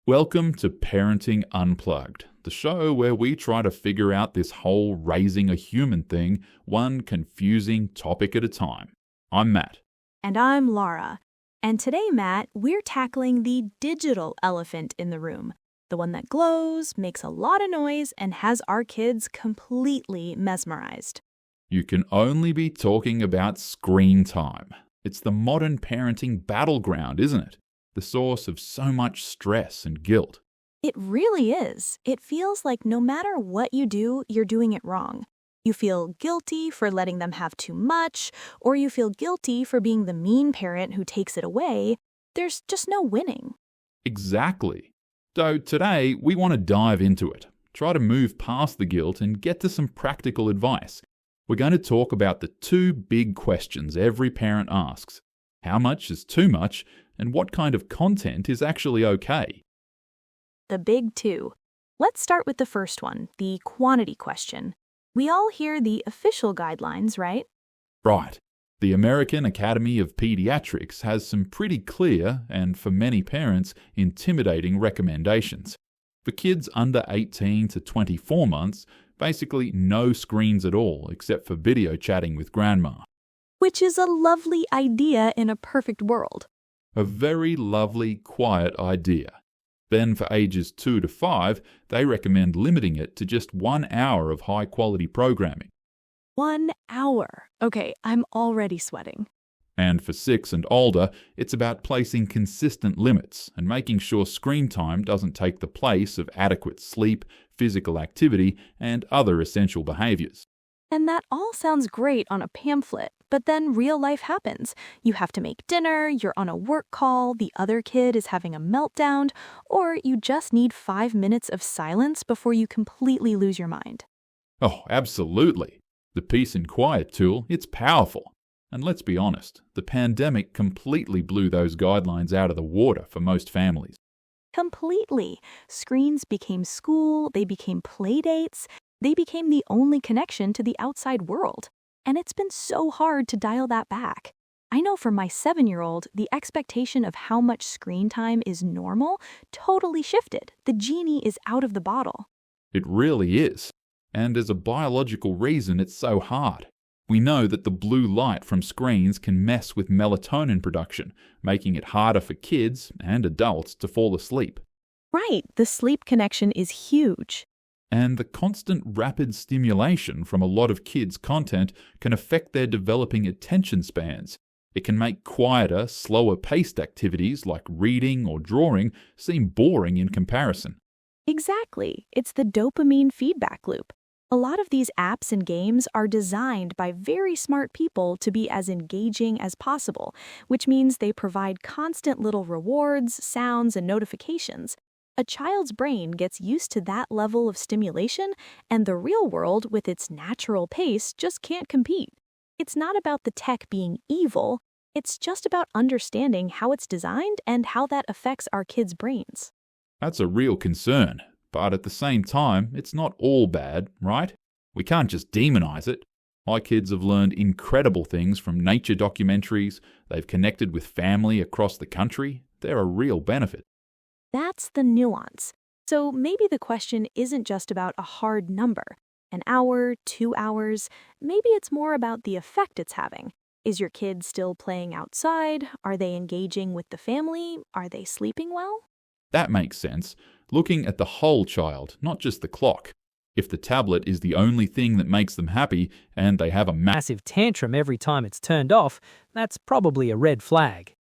Welcome to Parenting Unplugged, the show where we try to figure out this whole raising a human thing, one confusing topic at a time. I'm Matt. And I'm Laura. And today, Matt, we're tackling the digital elephant in the room, the one that glows, makes a lot of noise, and has our kids completely mesmerized. You can only be talking about screen time. It's the modern parenting battleground, isn't it? The source of so much stress and guilt. It really is. It feels like no matter what you do, you're doing it wrong. You feel guilty for letting them have too much, or you feel guilty for being the mean parent who takes it away. There's just no winning. Exactly. So today, we want to dive into it, try to move past the guilt and get to some practical advice. We're going to talk about the two big questions every parent asks. How much is too much, and what kind of content is actually okay? The big two. Let's start with the first one, the quantity question. We all hear the official guidelines, right? Right. The American Academy of Pediatrics has some pretty clear, and for many parents, intimidating recommendations. For kids under 18 to 24 months, basically no screens at all except for video chatting with grandma. Which is a lovely idea in a perfect world. A very lovely, quiet idea. Then for ages 2 to 5, they recommend limiting it to just 1 hour of high-quality programming. 1 hour. Okay, I'm already sweating. And for 6 and older, it's about placing consistent limits and making sure screen time doesn't take the place of adequate sleep, physical activity, and other essential behaviors. And that all sounds great on a pamphlet, but then real life happens. You have to make dinner, you're on a work call, the other kid is having a meltdown, or you just need 5 minutes of silence before you completely lose your mind. Oh, absolutely. The peace and quiet tool, it's powerful. And let's be honest, the pandemic completely blew those guidelines out of the water for most families. Completely. Screens became school, they became play dates, they became the only connection to the outside world. And it's been so hard to dial that back. I know for my 7-year-old, the expectation of how much screen time is normal totally shifted. The genie is out of the bottle. It really is. And there's a biological reason it's so hard. We know that the blue light from screens can mess with melatonin production, making it harder for kids and adults to fall asleep. Right, the sleep connection is huge. And the constant rapid stimulation from a lot of kids' content can affect their developing attention spans. It can make quieter, slower-paced activities like reading or drawing seem boring in comparison. Exactly. It's the dopamine feedback loop. A lot of these apps and games are designed by very smart people to be as engaging as possible, which means they provide constant little rewards, sounds, and notifications. A child's brain gets used to that level of stimulation, and the real world, with its natural pace, just can't compete. It's not about the tech being evil, it's just about understanding how it's designed and how that affects our kids' brains. That's a real concern, but at the same time, it's not all bad, right? We can't just demonize it. My kids have learned incredible things from nature documentaries, they've connected with family across the country. They're a real benefit. That's the nuance. So maybe the question isn't just about a hard number, 1 hour, 2 hours. Maybe it's more about the effect it's having. Is your kid still playing outside? Are they engaging with the family? Are they sleeping well? That makes sense. Looking at the whole child, not just the clock. If the tablet is the only thing that makes them happy and they have a massive tantrum every time it's turned off, that's probably a red flag.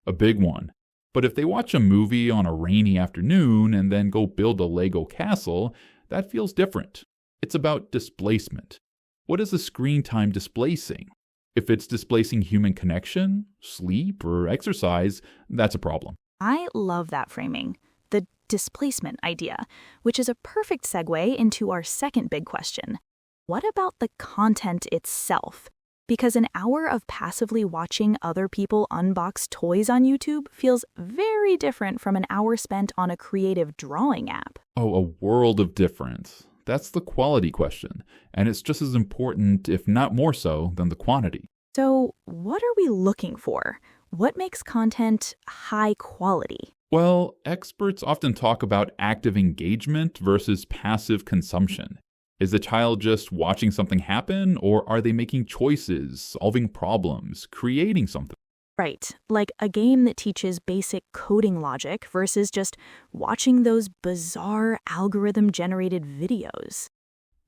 A big one. But if they watch a movie on a rainy afternoon and then go build a Lego castle, that feels different. It's about displacement. What is the screen time displacing? If it's displacing human connection, sleep, or exercise, that's a problem. I love that framing, the displacement idea, which is a perfect segue into our second big question. What about the content itself? Because an hour of passively watching other people unbox toys on YouTube feels very different from an hour spent on a creative drawing app. Oh, a world of difference. That's the quality question, and it's just as important, if not more so, than the quantity. So, what are we looking for? What makes content high quality? Well, experts often talk about active engagement versus passive consumption. Is the child just watching something happen, or are they making choices, solving problems, creating something? Right, like a game that teaches basic coding logic versus just watching those bizarre algorithm-generated videos.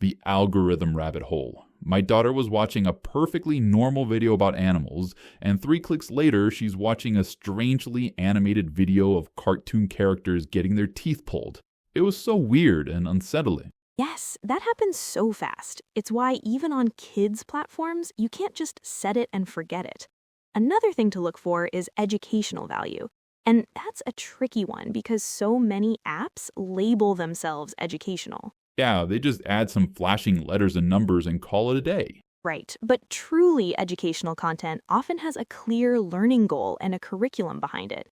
The algorithm rabbit hole. My daughter was watching a perfectly normal video about animals, and 3 clicks later, she's watching a strangely animated video of cartoon characters getting their teeth pulled. It was so weird and unsettling. Yes, that happens so fast. It's why even on kids' platforms, you can't just set it and forget it. Another thing to look for is educational value. And that's a tricky one because so many apps label themselves educational. Yeah, they just add some flashing letters and numbers and call it a day. Right, but truly educational content often has a clear learning goal and a curriculum behind it.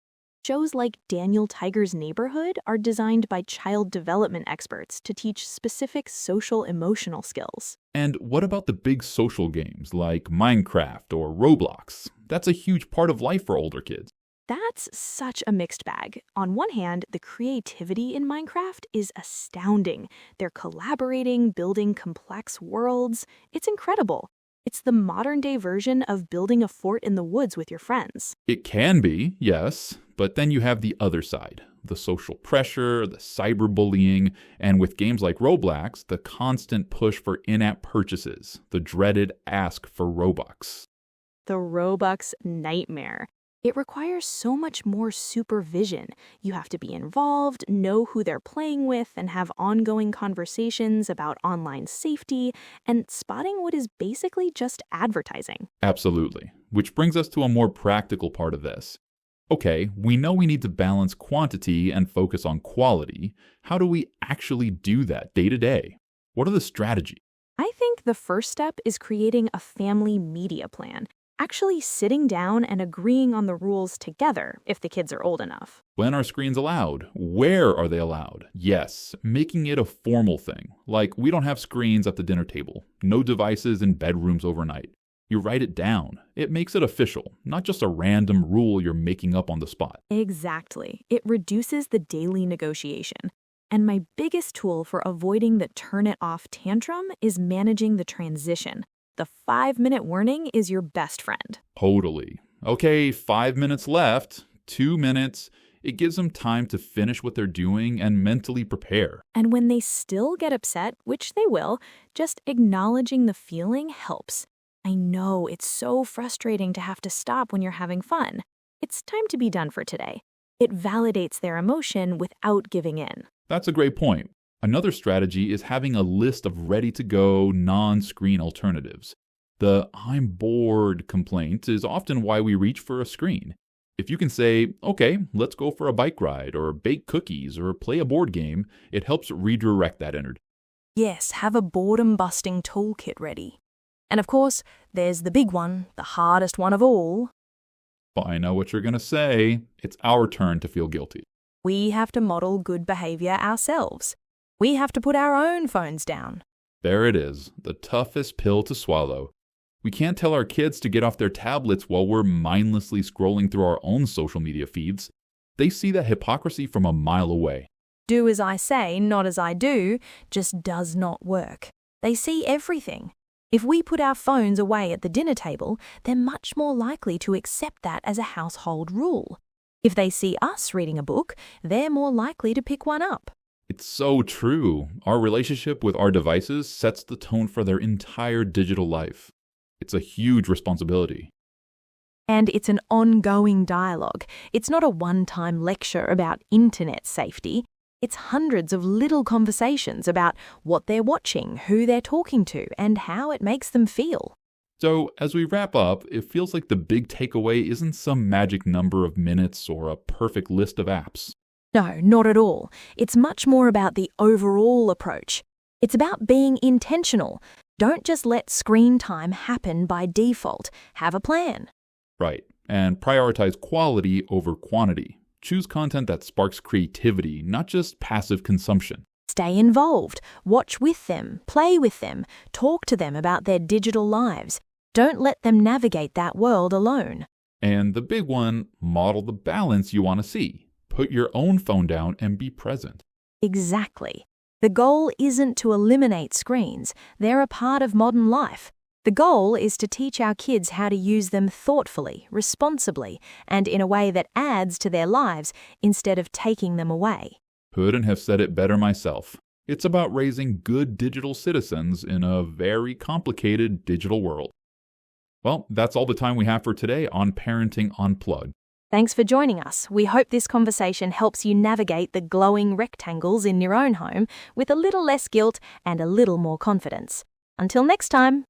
Shows like Daniel Tiger's Neighborhood are designed by child development experts to teach specific social-emotional skills. And what about the big social games like Minecraft or Roblox? That's a huge part of life for older kids. That's such a mixed bag. On one hand, the creativity in Minecraft is astounding. They're collaborating, building complex worlds. It's incredible. It's the modern-day version of building a fort in the woods with your friends. It can be, yes, but then you have the other side. The social pressure, the cyberbullying, and with games like Roblox, the constant push for in-app purchases, the dreaded ask for Robux. The Robux nightmare. It requires so much more supervision. You have to be involved, know who they're playing with, and have ongoing conversations about online safety and spotting what is basically just advertising. Absolutely. Which brings us to a more practical part of this. Okay, we know we need to balance quantity and focus on quality. How do we actually do that day to day? What are the strategies? I think the first step is creating a family media plan. Actually sitting down and agreeing on the rules together if the kids are old enough. When are screens allowed? Where are they allowed? Yes, making it a formal thing. Like, we don't have screens at the dinner table. No devices in bedrooms overnight. You write it down. It makes it official, not just a random rule you're making up on the spot. Exactly. It reduces the daily negotiation. And my biggest tool for avoiding the turn it off tantrum is managing the transition. The 5-minute warning is your best friend. Totally. Okay, 5 minutes left, 2 minutes. It gives them time to finish what they're doing and mentally prepare. And when they still get upset, which they will, just acknowledging the feeling helps. I know it's so frustrating to have to stop when you're having fun. It's time to be done for today. It validates their emotion without giving in. That's a great point. Another strategy is having a list of ready-to-go, non-screen alternatives. The "I'm bored" complaint is often why we reach for a screen. If you can say, okay, let's go for a bike ride, or bake cookies, or play a board game, it helps redirect that energy. Yes, have a boredom-busting toolkit ready. And of course, there's the big one, the hardest one of all. I know what you're going to say. It's our turn to feel guilty. We have to model good behavior ourselves. We have to put our own phones down. There it is, the toughest pill to swallow. We can't tell our kids to get off their tablets while we're mindlessly scrolling through our own social media feeds. They see that hypocrisy from a mile away. Do as I say, not as I do, just does not work. They see everything. If we put our phones away at the dinner table, they're much more likely to accept that as a household rule. If they see us reading a book, they're more likely to pick one up. It's so true. Our relationship with our devices sets the tone for their entire digital life. It's a huge responsibility. And it's an ongoing dialogue. It's not a one-time lecture about internet safety. It's hundreds of little conversations about what they're watching, who they're talking to, and how it makes them feel. So, as we wrap up, it feels like the big takeaway isn't some magic number of minutes or a perfect list of apps. No, not at all. It's much more about the overall approach. It's about being intentional. Don't just let screen time happen by default. Have a plan. Right, and prioritize quality over quantity. Choose content that sparks creativity, not just passive consumption. Stay involved. Watch with them. Play with them. Talk to them about their digital lives. Don't let them navigate that world alone. And the big one, model the balance you want to see. put your own phone down and be present. Exactly. The goal isn't to eliminate screens. They're a part of modern life. The goal is to teach our kids how to use them thoughtfully, responsibly, and in a way that adds to their lives instead of taking them away. Couldn't have said it better myself. It's about raising good digital citizens in a very complicated digital world. Well, that's all the time we have for today on Parenting Unplugged. Thanks for joining us. We hope this conversation helps you navigate the glowing rectangles in your own home with a little less guilt and a little more confidence. Until next time.